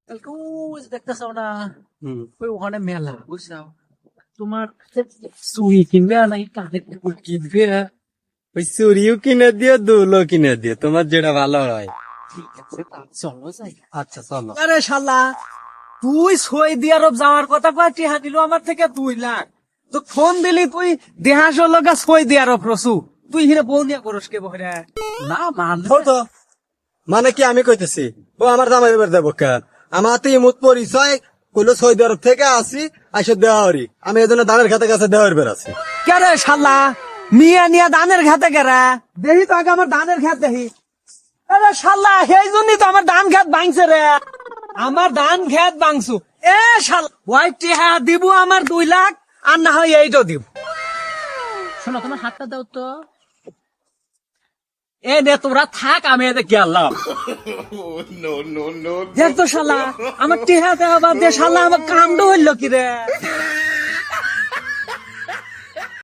কালকে ওই যে দেখতেছো না, ওই ওখানে মেলা বুঝছো, তোমার চুড়ি কিনবে আর নাকি কানের দুল কিনবে। ওই চুরিও কিনে দিও দুলও কিনে দিও, তোমার যেটা ভালো হয়। ঠিক আছে, চলো যাই। আচ্ছা চলো। আরে শালা, তুই সৌদি আরব যাওয়ার কথা কয়ে টিহা দিল আমার থেকে 2 লাখ। তো ফোন দিলি তুই দেহাস লগা সৌদি আরব রসু, তুই হিরে বউ নিয়ে করস কে বহরে না মানবো তো মানে কি আমি কইতেছি, ও আমার জামাই এবার দেবো কেন? আমার তো ইমুত পরিচয় কইলো সৌদি আরব থেকে আসি, আইসো দেওয়ারি, আমি এই জন্য দানের খাতে কাছে দেওয়ার বের আছি। কে রে শালা, মিয়া নিয়া ধানের খেতে গেরা দেখি তো আগে আমার ধানের খেত দেখি। আরে শালা, সেই জন্যই তো আমার ধান খেত ভাঙছে রে, আমার ধান খেত ভাঙছু। এ শালা, ওই টিহা দিব আমার 2 লাখ, আর না হয় এইটা দিব। শোনো, তোমার হাতটা দাও তো। এ নে, তোরা থাক, আমি এতে গেলাম। দেখ তো শালা, আমার টিহা দেওয়া বাদ দিয়ে শালা আমার কামটা হইলো কি রে।